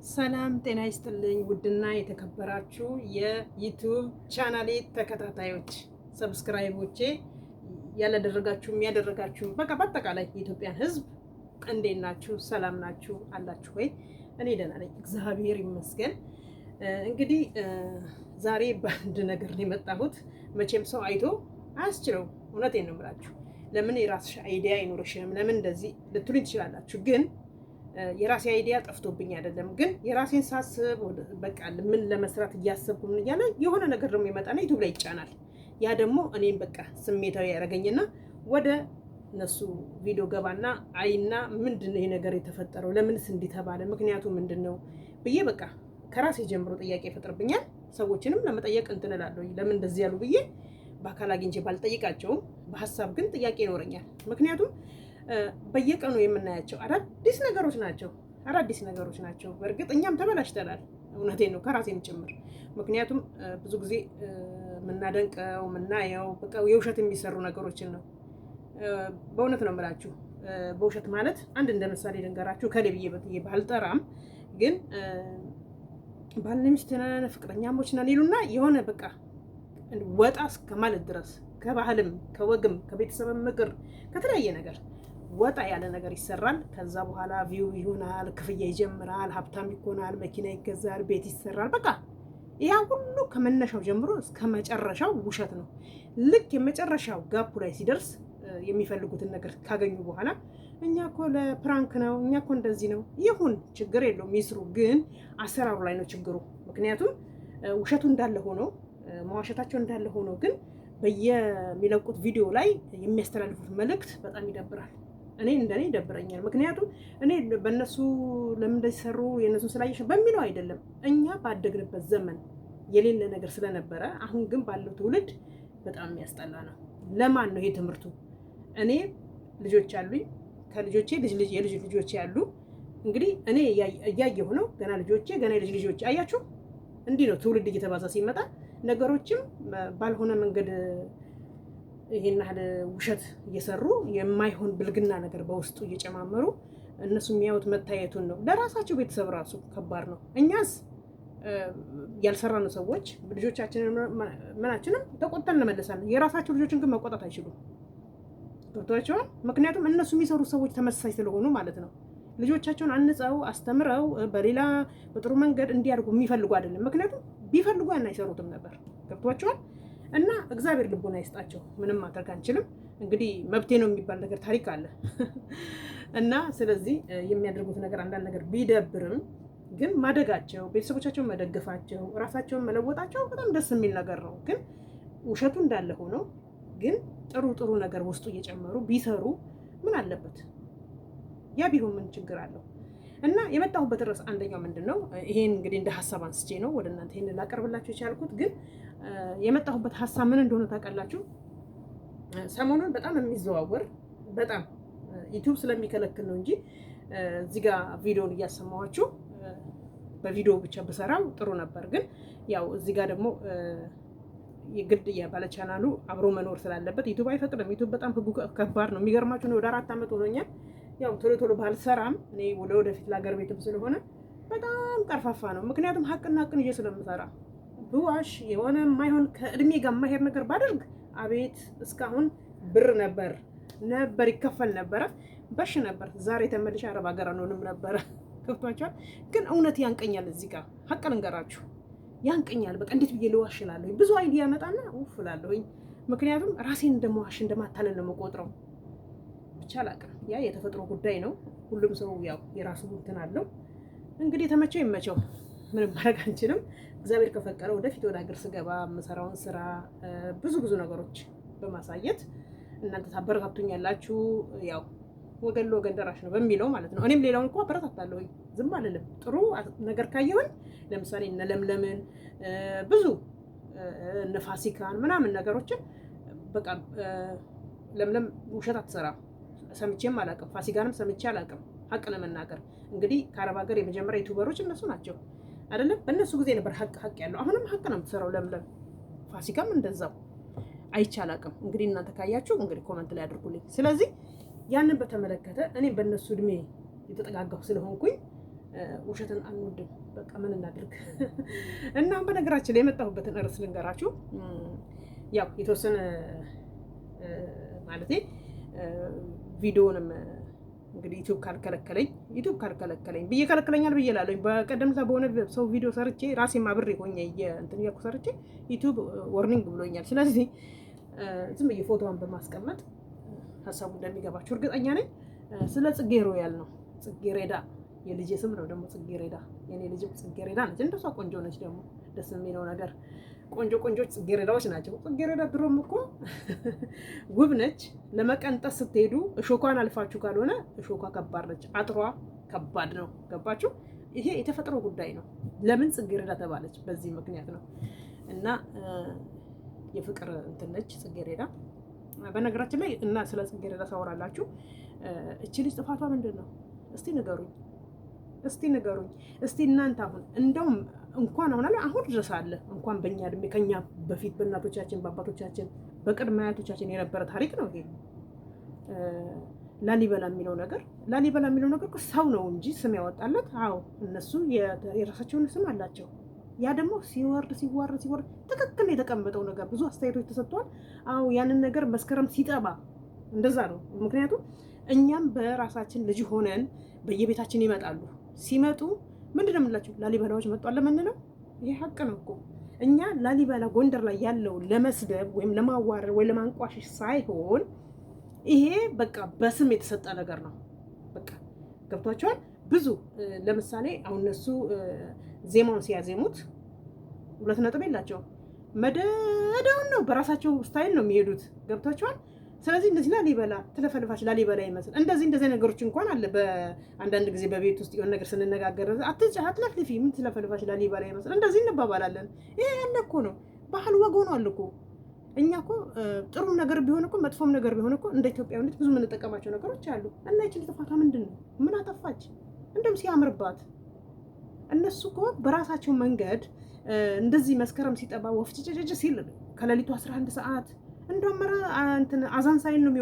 ሰላም ጤና ይስጥልኝ። ውድና የተከበራችሁ የዩቲዩብ ቻናሌ ተከታታዮች ሰብስክራይቦቼ ያላደረጋችሁ የሚያደረጋችሁ በቃ በአጠቃላይ የኢትዮጵያን ሕዝብ እንዴት ናችሁ? ሰላም ናችሁ አላችሁ ወይ? እኔ ደህና ነኝ፣ እግዚአብሔር ይመስገን። እንግዲህ ዛሬ በአንድ ነገር ነው የመጣሁት። መቼም ሰው አይቶ አያስችለው። እውነቴን ነው የምላችሁ። ለምን የራስሽ አይዲያ አይኖርሽም? ለምን እንደዚህ ልትሉኝ ትችላላችሁ። ግን የራሴ አይዲያ ጠፍቶብኝ አይደለም። ግን የራሴን ሳስብ በቃ ምን ለመስራት እያሰብኩ ምን እያለ የሆነ ነገር ደግሞ ይመጣና ዩቲዩብ ላይ ይጫናል። ያ ደግሞ እኔም በቃ ስሜታዊ ያደረገኝና ወደ እነሱ ቪዲዮ ገባና አይና ምንድን ነው ይሄ ነገር የተፈጠረው? ለምንስ እንዲህ ተባለ? ምክንያቱ ምንድን ነው ብዬ በቃ ከራሴ ጀምሮ ጥያቄ ይፈጥርብኛል። ሰዎችንም ለመጠየቅ እንትን እላለሁ። ለምን እንደዚህ ያሉ ብዬ በአካል አግኝቼ ባልጠይቃቸውም በሀሳብ ግን ጥያቄ ይኖረኛል። ምክንያቱም በየቀኑ የምናያቸው አዳዲስ ነገሮች ናቸው። በእርግጥ እኛም ተበላሽተናል። እውነቴን ነው ከራሴም ጭምር። ምክንያቱም ብዙ ጊዜ የምናደንቀው የምናየው በቃ የውሸት የሚሰሩ ነገሮችን ነው። በእውነት ነው የምላችሁ። በውሸት ማለት አንድ እንደ ምሳሌ ልንገራችሁ። ከሌ ብዬ ባልጠራም ግን ባልና ሚስት ነን ፍቅረኛሞች ነን ይሉና የሆነ በቃ ወጣ እስከ ማለት ድረስ ከባህልም ከወግም ከቤተሰብም ምክር ከተለያየ ነገር ወጣ ያለ ነገር ይሰራል። ከዛ በኋላ ቪው ይሆናል፣ ክፍያ ይጀምራል፣ ሀብታም ይሆናል፣ መኪና ይገዛል፣ ቤት ይሰራል። በቃ ያ ሁሉ ከመነሻው ጀምሮ እስከ መጨረሻው ውሸት ነው። ልክ የመጨረሻው ጋፑ ላይ ሲደርስ የሚፈልጉትን ነገር ካገኙ በኋላ እኛ እኮ ለፕራንክ ነው፣ እኛ እኮ እንደዚህ ነው። ይሁን ችግር የለውም ይስሩ፣ ግን አሰራሩ ላይ ነው ችግሩ። ምክንያቱም ውሸቱ እንዳለ ሆኖ መዋሸታቸው እንዳለ ሆኖ ግን በየሚለቁት ቪዲዮ ላይ የሚያስተላልፉት መልእክት በጣም ይደብራል። እኔ እንደኔ ይደብረኛል። ምክንያቱም እኔ በእነሱ ለምን እንደዚህ ሰሩ የእነሱን ስላየሽ በሚለው አይደለም። እኛ ባደግንበት ዘመን የሌለ ነገር ስለነበረ አሁን ግን ባለው ትውልድ በጣም የሚያስጠላ ነው። ለማን ነው ይሄ ትምህርቱ? እኔ ልጆች አሉኝ። ከልጆቼ የልጅ ልጆቼ ያሉ እንግዲህ እኔ እያየሁ ነው። ገና የልጅ ልጆቼ አያችሁ። እንዲህ ነው ትውልድ እየተባዛ ሲመጣ ነገሮችም ባልሆነ መንገድ ይሄን ያህል ውሸት እየሰሩ የማይሆን ብልግና ነገር በውስጡ እየጨማመሩ እነሱ የሚያዩት መታየቱን ነው። ለራሳቸው ቤተሰብ ራሱ ከባድ ነው። እኛስ ያልሰራነው ሰዎች ልጆቻችንን ምናችንም ተቆጥተን እንመለሳለን። የራሳቸው ልጆችን ግን መቆጣት አይችሉም። ገብቷቸዋል። ምክንያቱም እነሱ የሚሰሩ ሰዎች ተመሳሳይ ስለሆኑ ማለት ነው። ልጆቻቸውን አንጸው አስተምረው በሌላ በጥሩ መንገድ እንዲያደርጉ የሚፈልጉ አይደለም። ምክንያቱም ቢፈልጉ ያን አይሰሩትም ነበር። ገብቷቸዋል። እና እግዚአብሔር ልቦና ይስጣቸው። ምንም ማድረግ አንችልም። እንግዲህ መብቴ ነው የሚባል ነገር ታሪክ አለ እና ስለዚህ የሚያደርጉት ነገር አንዳንድ ነገር ቢደብርም ግን ማደጋቸው፣ ቤተሰቦቻቸውን መደገፋቸው፣ ራሳቸውን መለወጣቸው በጣም ደስ የሚል ነገር ነው። ግን ውሸቱ እንዳለ ሆኖ ግን ጥሩ ነገር ውስጡ እየጨመሩ ቢሰሩ ምን አለበት? ያ ቢሆን ምን ችግር አለው? እና የመጣሁበት ርዕስ አንደኛው ምንድን ነው? ይሄን እንግዲህ እንደ ሀሳብ አንስቼ ነው ወደ እናንተ ይሄን ላቀርብላችሁ የቻልኩት። ግን የመጣሁበት ሀሳብ ምን እንደሆነ ታውቃላችሁ? ሰሞኑን በጣም የሚዘዋወር በጣም ዩቲዩብ ስለሚከለክል ነው እንጂ እዚህ ጋር ቪዲዮን እያሰማኋችሁ በቪዲዮ ብቻ ብሰራው ጥሩ ነበር። ግን ያው እዚህ ጋር ደግሞ የግድ የባለ ቻናሉ አብሮ መኖር ስላለበት ዩቲዩብ አይፈቅድም። ዩቲዩብ በጣም ህጉ ከባድ ነው። የሚገርማችሁ ነው ወደ 4 ዓመት ሆኖኛል። ያው ቶሎ ባልሰራም እኔ ወደፊት ለሀገር ቤትም ስለሆነ በጣም ቀርፋፋ ነው። ምክንያቱም ሀቅን ይዤ ስለምሰራ ብዋሽ የሆነ የማይሆን ከእድሜ ጋር የማይሄድ ነገር ባደርግ አቤት እስካሁን ብር ነበር ይከፈል ነበረ፣ በሽ ነበር። ዛሬ ተመልሼ አረብ ሀገር አንሆንም ነበረ። ገብቷቸዋል። ግን እውነት ያንቀኛል። እዚህ ጋር ሀቅ ልንገራችሁ ያንቀኛል። በቃ እንዴት ብዬ ልዋሽ እላለሁ። ብዙ አይዲያ ያመጣና ውፍ እላለሁኝ። ምክንያቱም ራሴን እንደመዋሽ እንደማታለል ነው የምቆጥረው። ብቻ አላውቅም። ያ የተፈጥሮ ጉዳይ ነው። ሁሉም ሰው ያው የራሱ እንትን አለው። እንግዲህ የተመቸው ይመቸው፣ ምንም ማድረግ አንችልም። እግዚአብሔር ከፈቀደ ወደፊት ወደ ሀገር ስገባ የምሰራውን ስራ ብዙ ነገሮች በማሳየት እናንተ ታበረታቱኛላችሁ። ያው ወገን ለወገን ደራሽ ነው በሚለው ማለት ነው። እኔም ሌላውን እኮ አበረታታለሁ፣ ዝም አልልም። ጥሩ ነገር ካየሁኝ ለምሳሌ እነ ለምለምን ብዙ እነ ፋሲካን ምናምን ነገሮችን በቃ ለምለም ውሸት አትሰራም። ሰምቼም አላውቅም። ፋሲካንም ሰምቼ አላውቅም። ሀቅ ለመናገር እንግዲህ ከአረብ ሀገር የመጀመሪያ ዩቲዩበሮች እነሱ ናቸው አይደለም? በእነሱ ጊዜ ነበር ሀቅ ያለው። አሁንም ሀቅ ነው የምትሰራው ለምለም። ፋሲካም እንደዛው አይቼ አላውቅም። እንግዲህ እናንተ ካያችሁ እንግዲህ ኮመንት ላይ አድርጉልኝ። ስለዚህ ያንን በተመለከተ እኔ በእነሱ እድሜ የተጠጋጋሁ ስለሆንኩኝ ውሸትን አንወድም። በቃ ምን እናድርግ? እና በነገራችን ላይ የመጣሁበትን ርዕስ ልንገራችሁ። ያው የተወሰነ ማለቴ ቪዲዮንም እንግዲህ ዩቲዩብ ካልከለከለኝ ብዬ ከለከለኛል ብዬ እላለሁ። በቀደምታ በሆነ ሰው ቪዲዮ ሰርቼ ራሴ አብሬ ሆኜ እንትን እያልኩ ሰርቼ ዩቲዩብ ወርኒንግ ብሎኛል። ስለዚህ ዝም ብዬ ፎቶዋን በማስቀመጥ ሀሳቡ እንደሚገባችሁ እርግጠኛ ነኝ። ስለ ጽጌ ሮያል ነው። ጽጌሬዳ የልጄ ስም ነው ደግሞ ጽጌሬዳ። የኔ ልጅም ጽጌሬዳ ነች። እንደሷ ቆንጆ ነች። ደግሞ ደስ የሚለው ነገር ቆንጆች ጽጌሬዳዎች ናቸው። ጽጌሬዳ ድሮም እኮ ውብ ነች። ለመቀንጠስ ስትሄዱ እሾኳን አልፋችሁ ካልሆነ እሾኳ ከባድ ነች፣ አጥሯ ከባድ ነው። ገባችሁ? ይሄ የተፈጥሮ ጉዳይ ነው። ለምን ጽጌሬዳ ተባለች? በዚህ ምክንያት ነው። እና የፍቅር እንትን ነች ጽጌሬዳ። በነገራችን ላይ እና ስለ ጽጌሬዳ ሳወራላችሁ እቺ ልጅ ጥፋቷ ምንድን ነው? እስቲ ንገሩኝ። እስቲ እናንተ አሁን እንደውም እንኳን አሁን ድረስ አለ እንኳን በእኛ እድሜ ከኛ በፊት በእናቶቻችን በአባቶቻችን በቅድመ አያቶቻችን የነበረ ታሪክ ነው ይሄ። ላሊበላ የሚለው ነገር ሰው ነው እንጂ ስም ያወጣለት። አዎ እነሱ የራሳቸውን ስም አላቸው። ያ ደግሞ ሲወርድ ትክክል የተቀመጠው ነገር ብዙ አስተያየቶች ተሰጥቷል። አዎ ያንን ነገር መስከረም ሲጠባ እንደዛ ነው። ምክንያቱም እኛም በራሳችን ልጅ ሆነን በየቤታችን ይመጣሉ። ሲመጡ ምንድን ነው የምንላቸው? ላሊበላዎች መጧል ለምንለው ይሄ ሀቅ ነው እኮ። እኛ ላሊበላ ጎንደር ላይ ያለው ለመስደብ ወይም ለማዋረድ ወይ ለማንቋሸሽ ሳይሆን ይሄ በቃ በስም የተሰጠ ነገር ነው። በቃ ገብቷቸዋል። ብዙ ለምሳሌ አሁን እነሱ ዜማውን ሲያዜሙት 2 ነጥብ የላቸውም። መደዳውን ነው በራሳቸው ስታይል ነው የሚሄዱት። ገብቷቸዋል። ስለዚህ እንደዚህ ላሊበላ ትለፈልፋች ላሊበላ ይመስል እንደዚህ ነገሮች እንኳን አለ። በአንዳንድ ጊዜ በቤት ውስጥ የሆነ ነገር ስንነጋገር አትለፍልፊ፣ ምን ትለፈልፋች ላሊበላ ይመስል እንደዚህ እንባባላለን። ይሄ ያለ እኮ ነው፣ ባህል ወግ ሆኗል እኮ። እኛ እኮ ጥሩ ነገር ቢሆን እኮ መጥፎም ነገር ቢሆን እኮ እንደ ኢትዮጵያዊነት ብዙ የምንጠቀማቸው ነገሮች አሉ። እና ይችል ጥፋቷ ምንድን ነው? ምን አጠፋች? እንደውም ሲያምርባት እነሱ እኮ በራሳቸው መንገድ እንደዚህ መስከረም ሲጠባ ወፍ ጭጭጭ ሲል ከሌሊቱ 11 ሰዓት እንደውም አዛን ሳይል ነው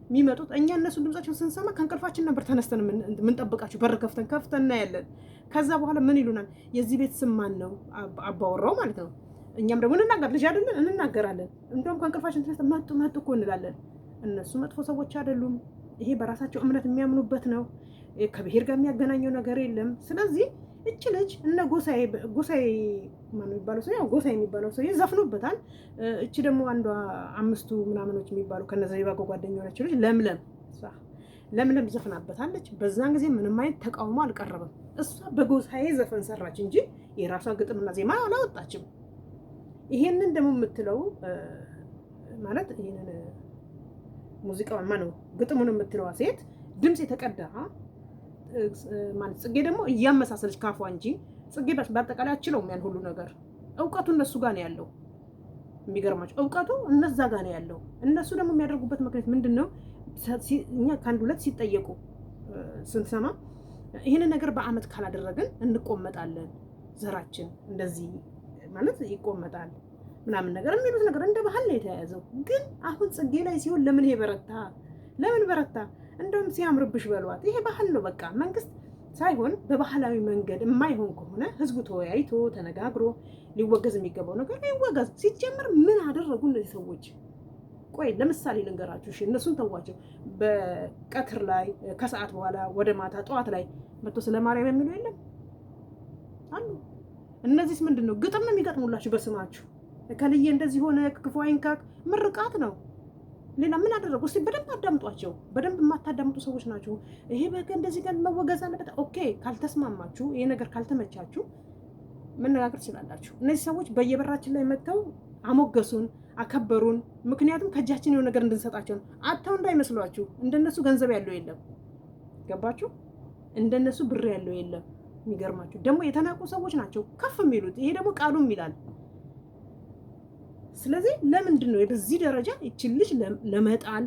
የሚመጡት። እኛ እነሱን ድምጻቸውን ስንሰማ ከእንቅልፋችን ነበር ተነስተን የምንጠብቃቸው። በር ከፍተን እናያለን። ከዛ በኋላ ምን ይሉናል? የዚህ ቤት ስም ማን ነው? አባወራው ማለት ነው። እኛም ደግሞ ልጅ አይደለን እንናገራለን። እንደውም ከእንቅልፋችን ተነስተን መጡ እኮ እንላለን። እነሱ መጥፎ ሰዎች አይደሉም። ይሄ በራሳቸው እምነት የሚያምኑበት ነው። ከብሔር ጋር የሚያገናኘው ነገር የለም። ስለዚህ እች ልጅ እነ ጎሳዬ ማነው የሚባለው ሰው ያው ጎሳዬ የሚባለው ሰው ዘፍኖበታል። እች ደግሞ አንዷ 5ቱ ምናምኖች የሚባሉ ከነዘሪባ ጓደኛ ሆነች ልጅ ለምለም ዘፍናበታለች። በዛን ጊዜ ምንም አይነት ተቃውሞ አልቀረበም። እሷ በጎሳዬ ዘፈን ሰራች እንጂ የራሷ ግጥምና ዜማ አላወጣችም። ይሄንን ደግሞ የምትለው ማለት ይሄንን ሙዚቃውን ማነው ግጥሙን የምትለዋ ሴት ድምፅ የተቀዳ ማለት ጽጌ ደግሞ እያመሳሰለች ካፏ እንጂ ጽጌ በአጠቃላይ አችለውም ያን ሁሉ ነገር። እውቀቱ እነሱ ጋር ነው ያለው። የሚገርማቸው እውቀቱ እነዛ ጋር ነው ያለው። እነሱ ደግሞ የሚያደርጉበት ምክንያት ምንድን ነው? እኛ ከአንድ ሁለት ሲጠየቁ ስንሰማ ይህንን ነገር በአመት ካላደረግን እንቆመጣለን፣ ዘራችን እንደዚህ ማለት ይቆመጣል ምናምን ነገር የሚሉት ነገር እንደ ባህል ነው የተያያዘው። ግን አሁን ጽጌ ላይ ሲሆን ለምን ይሄ በረታ? ለምን በረታ? እንደውም ሲያምርብሽ በሏት። ይሄ ባህል ነው በቃ። መንግስት ሳይሆን በባህላዊ መንገድ የማይሆን ከሆነ ህዝቡ ተወያይቶ ተነጋግሮ ሊወገዝ የሚገባው ነገር ሊወገዝ። ሲጀምር ምን አደረጉ እነዚህ ሰዎች? ቆይ ለምሳሌ ልንገራችሁ። እሺ እነሱን ተዋቸው። በቀትር ላይ ከሰዓት በኋላ ወደ ማታ ጠዋት ላይ መጥቶ ስለ ማርያም የሚሉ የለም አሉ። እነዚህስ ምንድን ነው? ግጥም ነው የሚገጥሙላችሁ በስማችሁ። ከልዬ እንደዚህ ሆነ፣ ክፉ አይንካክ፣ ምርቃት ነው። ሌላ ምን አደረጉ? እስቲ በደንብ አዳምጧቸው። በደንብ የማታዳምጡ ሰዎች ናቸው። ይሄ በቃ እንደዚህ ጋር መወገዝ አለበት። ኦኬ፣ ካልተስማማችሁ፣ ይሄ ነገር ካልተመቻችሁ መነጋገር ትችላላችሁ። እነዚህ ሰዎች በየበራችን ላይ መጥተው አሞገሱን፣ አከበሩን። ምክንያቱም ከእጃችን የሆነ ነገር እንድንሰጣቸው ነው። አጥተው እንዳይመስሏችሁ። እንደነሱ ገንዘብ ያለው የለም። ገባችሁ? እንደነሱ ብር ያለው የለም። የሚገርማችሁ ደግሞ የተናቁ ሰዎች ናቸው ከፍ የሚሉት። ይሄ ደግሞ ቃሉም ይላል። ስለዚህ ለምንድን ነው በዚህ ደረጃ ይቺን ልጅ ለመጣል?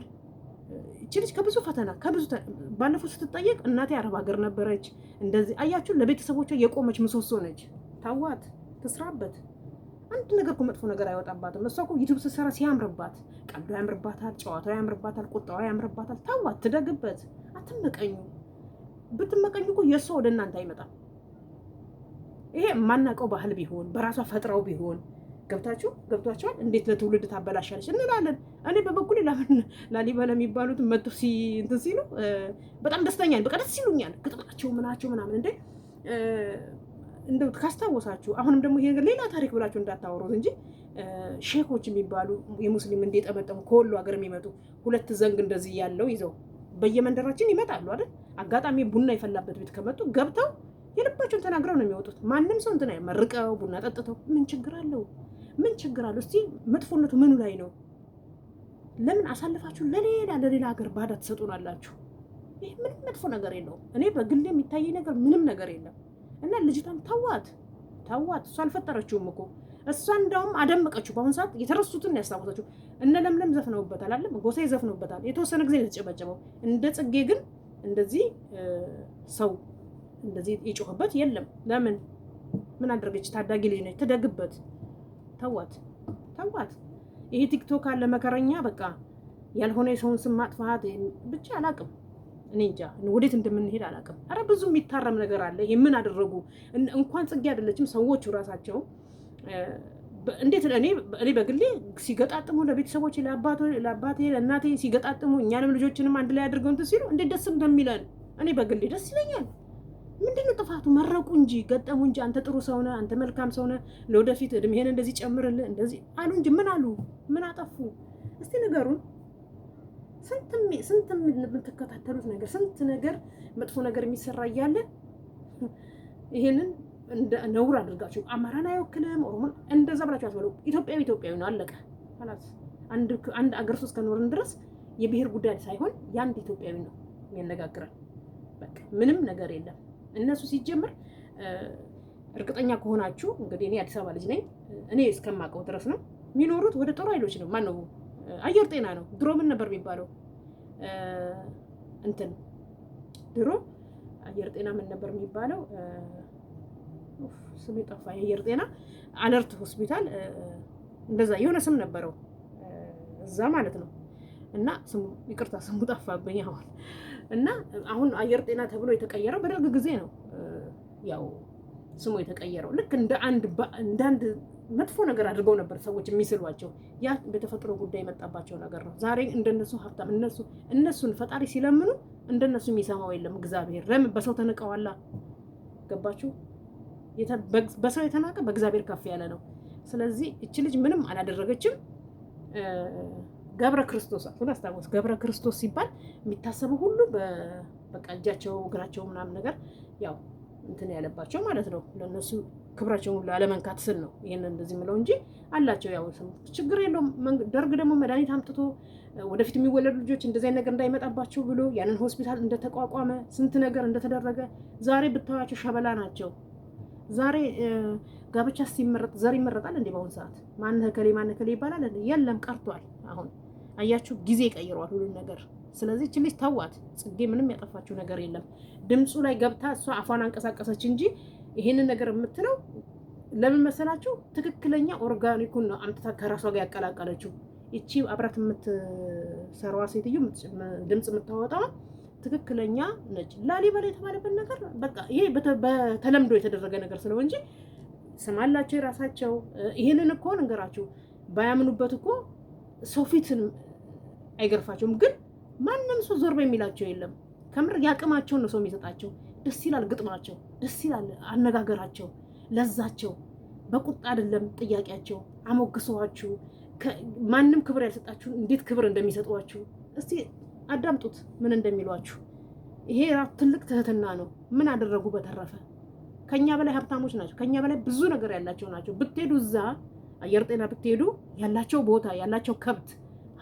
ይቺ ልጅ ከብዙ ፈተና ባለፈው ስትጠየቅ እናቴ አረብ ሀገር ነበረች፣ እንደዚህ አያችሁ፣ ለቤተሰቦቿ የቆመች ምሰሶ ነች። ታዋት፣ ትስራበት። አንድ ነገር እኮ መጥፎ ነገር አይወጣባትም። እሷ እኮ ዩቲዩብ ስትሰራ ሲያምርባት፣ ቀልዷ ያምርባታል፣ ጨዋታው ያምርባታል፣ ቁጣዋ ያምርባታል። ታዋት፣ ትደግበት፣ አትመቀኙ። ብትመቀኙ እኮ የእሷ ወደ እናንተ አይመጣም። ይሄ የማናውቀው ባህል ቢሆን በራሷ ፈጥረው ቢሆን ገብቷቸዋል። እንዴት ለትውልድ ታበላሻለች እንላለን። እኔ በበኩሌ ላሊበላ የሚባሉት መጥቶ እንትን ሲሉ በጣም ደስተኛ በቃ ደስ ይሉኛል። ግጥማቸው ምናቸው ምናምን እንዴ እንደው ካስታወሳችሁ አሁንም ደግሞ ይሄ ነገር ሌላ ታሪክ ብላችሁ እንዳታወሩት እንጂ ሼኮች የሚባሉ የሙስሊም እንደጠመጠሙ ከወሎ ሀገር የሚመጡ 2 ዘንግ እንደዚህ ያለው ይዘው በየመንደራችን ይመጣሉ አይደል? አጋጣሚ ቡና የፈላበት ቤት ከመጡ ገብተው የልባቸውን ተናግረው ነው የሚወጡት። ማንም ሰው እንትን መርቀው ቡና ጠጥተው ምን ችግር አለው? ምን ችግር አለው? እስቲ መጥፎነቱ ምኑ ላይ ነው? ለምን አሳልፋችሁ ለሌላ ሀገር ባዳ ትሰጡናላችሁ? ይህ ምንም መጥፎ ነገር የለውም። እኔ በግሌ የሚታየኝ ነገር ምንም ነገር የለም። እና ልጅቷን ተዋት። እሷ አልፈጠረችውም እኮ እሷ እንደውም አደመቀችው። በአሁኑ ሰዓት የተረሱትን ያስታወሰችው። እነ ለምለም ዘፍነውበታል አለ ጎሳዬ ዘፍነውበታል። የተወሰነ ጊዜ የተጨበጨበው እንደ ጽጌ ግን እንደዚህ ሰው እንደዚህ የጮህበት የለም። ለምን ምን አደረገች? ታዳጊ ልጅ ነች፣ ትደግበት። ተዋት። ይሄ ቲክቶክ አለ መከረኛ በቃ ያልሆነ የሰውን ስም ማጥፋት ብቻ አላቅም። እኔ እንጃ ወዴት እንደምንሄድ አላቅም። አረ ብዙ የሚታረም ነገር አለ። ይሄ ምን አደረጉ? እንኳን ጽጌ አይደለችም ሰዎቹ ራሳቸው እንዴት እኔ በግሌ ሲገጣጥሙ ለቤተሰቦች ለአባቴ ለእናቴ ሲገጣጥሙ እኛንም ልጆችንም አንድ ላይ አድርገው እንትን ሲሉ እንዴት ደስ እንደሚለን እኔ በግሌ ደስ ይለኛል። ምንድነው ጥፋቱ? መረቁ እንጂ ገጠሙ እንጂ አንተ ጥሩ ሰው ነህ፣ አንተ መልካም ሰው ነህ፣ ለወደፊት እድሜህን እንደዚህ ጨምርልህ እንደዚህ አሉ እንጂ ምን አሉ? ምን አጠፉ? እስቲ ንገሩን። ስንት የምትከታተሉት ነገር ስንት ነገር መጥፎ ነገር የሚሰራ እያለ ይሄንን ነውር አድርጋችሁ አማራን አይወክልም ኦሮሞን እንደዛ ብላችሁ አትበሉ። ኢትዮጵያዊ ነው አለቀ። ማለት አንድ አገር ውስጥ ከኖርን ድረስ የብሔር ጉዳይ ሳይሆን የአንድ ኢትዮጵያዊ ነው የሚያነጋግረን። በቃ ምንም ነገር የለም። እነሱ ሲጀምር እርግጠኛ ከሆናችሁ እንግዲህ እኔ አዲስ አበባ ልጅ ነኝ። እኔ እስከማውቀው ድረስ ነው የሚኖሩት ወደ ጦር ኃይሎች ነው። ማነው አየር ጤና ነው። ድሮ ምን ነበር የሚባለው? ድሮ አየር ጤና ምን ነበር የሚባለው? ስሙ ጠፋ። የአየር ጤና አለርት ሆስፒታል እንደዛ የሆነ ስም ነበረው እዛ ማለት ነው። እና ስሙ ይቅርታ ስሙ ጠፋብኝ አሁን። እና አሁን አየር ጤና ተብሎ የተቀየረው በደርግ ጊዜ ነው ያው ስሙ የተቀየረው። ልክ እንደ አንድ መጥፎ ነገር አድርገው ነበር ሰዎች የሚስሏቸው። ያ በተፈጥሮ ጉዳይ የመጣባቸው ነገር ነው። ዛሬ እንደነሱ ሀብታም እነሱን ፈጣሪ ሲለምኑ እንደነሱ የሚሰማው የለም እግዚአብሔር። ለምን? በሰው ተንቀዋላ። ገባችሁ? በሰው የተናቀ በእግዚአብሔር ከፍ ያለ ነው። ስለዚህ እቺ ልጅ ምንም አላደረገችም። ገብረ ክርስቶስ አስታወስ። ገብረ ክርስቶስ ሲባል የሚታሰቡ ሁሉ በቃ እጃቸው እግራቸው ምናምን ነገር ያው እንትን ያለባቸው ማለት ነው። ለነሱ ክብራቸውን ላለመንካት ስል ነው ይሄንን እንደዚህ ምለው እንጂ አላቸው ያው ችግር የለውም። ደርግ ደግሞ መድኃኒት አምጥቶ ወደፊት የሚወለዱ ልጆች እንደዚህ ነገር እንዳይመጣባቸው ብሎ ያንን ሆስፒታል እንደተቋቋመ ስንት ነገር እንደተደረገ ዛሬ ብታዋቸው ሸበላ ናቸው። ዛሬ ጋብቻ ሲመረጥ ዘር ይመረጣል እንዴ? በአሁኑ ሰዓት ማነህ ከሌ ይባላል እንዴ? የለም ቀርቷል። አሁን አያችሁ ጊዜ ቀይሯል ሁሉን ነገር። ስለዚህ እቺ ልጅ ተዋት። ጽጌ ምንም ያጠፋችው ነገር የለም። ድምፁ ላይ ገብታ እሷ አፏን አንቀሳቀሰች እንጂ ይሄንን ነገር የምትለው ለምን መሰላችሁ? ትክክለኛ ኦርጋኒኩን ነው አምጥታ ከራሷ ጋር ያቀላቀለችው። እቺ አብራት የምትሰራዋ ሴትዮ ድምፅ የምታወጣው ትክክለኛ ነች። ላሊበላ የተባለበት ነገር በቃ ይሄ በተለምዶ የተደረገ ነገር ስለሆነ እንጂ ስማላቸው የራሳቸው። ይሄንን እኮ ንገራችሁ ባያምኑበት እኮ ሰው ፊትን አይገርፋቸውም። ግን ማንም ሰው ዞር በሚላቸው የለም። ከምር ያቅማቸውን ነው ሰው የሚሰጣቸው። ደስ ይላል ግጥማቸው፣ ደስ ይላል አነጋገራቸው፣ ለዛቸው። በቁጣ አይደለም ጥያቄያቸው። አሞግሰዋችሁ ማንም ክብር ያልሰጣችሁ እንዴት ክብር እንደሚሰጧችሁ እስቲ አዳምጡት ምን እንደሚሏችሁ። ይሄ ትልቅ ትህትና ነው። ምን አደረጉ በተረፈ? ከኛ በላይ ሀብታሞች ናቸው። ከኛ በላይ ብዙ ነገር ያላቸው ናቸው። ብትሄዱ እዛ አየር ጤና ብትሄዱ ያላቸው ቦታ ያላቸው ከብት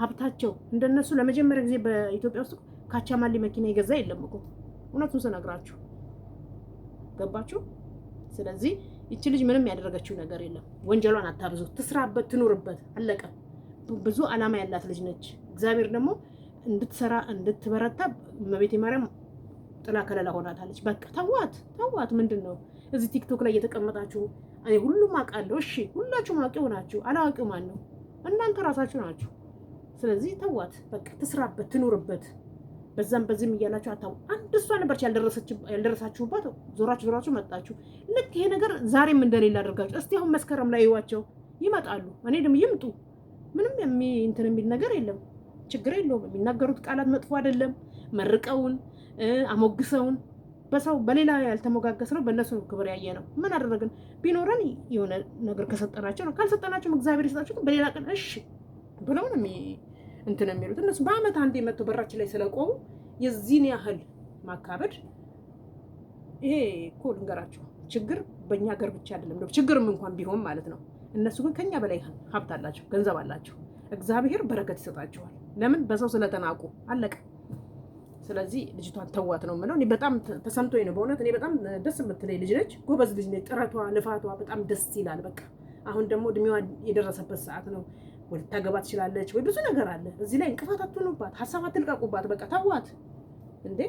ሀብታቸው እንደነሱ ለመጀመሪያ ጊዜ በኢትዮጵያ ውስጥ ካቻማሊ መኪና የገዛ የለም እኮ እውነቱን ስነግራችሁ። ገባችሁ? ስለዚህ ይቺ ልጅ ምንም ያደረገችው ነገር የለም። ወንጀሏን አታብዙ። ትስራበት፣ ትኑርበት። አለቀ። ብዙ አላማ ያላት ልጅ ነች። እግዚአብሔር ደግሞ እንድትሰራ እንድትበረታ እመቤቴ ማርያም ጥላ ከለላ ሆናታለች። በቃ ተዋት። ምንድን ነው እዚህ ቲክቶክ ላይ እየተቀመጣችሁ? እኔ ሁሉም አውቃለሁ። እሺ ሁላችሁም አዋቂው ናችሁ። አላዋቂው ማን ነው? እናንተ ራሳችሁ ናችሁ። ስለዚህ ተዋት። በቃ ትስራበት፣ ትኑርበት። በዛም በዚህም እያላችሁ አታው አንድ እሷ ነበርች ያልደረሳችሁባት ዞራችሁ መጣችሁ። ልክ ይሄ ነገር ዛሬም እንደሌላ አድርጋችሁ እስቲ አሁን መስከረም ላይ ይዋቸው ይመጣሉ። እኔ ደግሞ ይምጡ፣ ምንም እንትን የሚል ነገር የለም፣ ችግር የለውም። የሚናገሩት ቃላት መጥፎ አይደለም። መርቀውን አሞግሰውን በሰው በሌላ ያልተሞጋገስ ነው፣ በእነሱ ክብር ያየ ነው። ምን አደረግን? ቢኖረን የሆነ ነገር ከሰጠናቸው ነው፣ ካልሰጠናቸውም እግዚአብሔር ይስጣቸው። በሌላ ቀን እሺ ብለው ነው እንትን የሚሉት እነሱ። በአመት አንዴ መጥቶ በራችን ላይ ስለቆሙ የዚህን ያህል ማካበድ፣ ይሄ እኮ ልንገራቸው፣ ችግር በእኛ ሀገር ብቻ አይደለም፣ ችግርም እንኳን ቢሆን ማለት ነው። እነሱ ግን ከኛ በላይ ሀብት አላቸው፣ ገንዘብ አላቸው። እግዚአብሔር በረከት ይሰጣቸዋል። ለምን? በሰው ስለተናቁ አለቀ። ስለዚህ ልጅቷን ተዋት ነው የምለው። እኔ በጣም ተሰምቶኝ ነው በእውነት። እኔ በጣም ደስ የምትለኝ ልጅ ነች፣ ጎበዝ ልጅ ነች። ጥረቷ ልፋቷ በጣም ደስ ይላል። በቃ አሁን ደግሞ እድሜዋ የደረሰበት ሰዓት ነው። ወይ ልታገባ ትችላለች፣ ወይ ብዙ ነገር አለ። እዚህ ላይ እንቅፋት አትሆኑባት፣ ሀሳብ አትልቀቁባት። በቃ ተዋት እንዴ።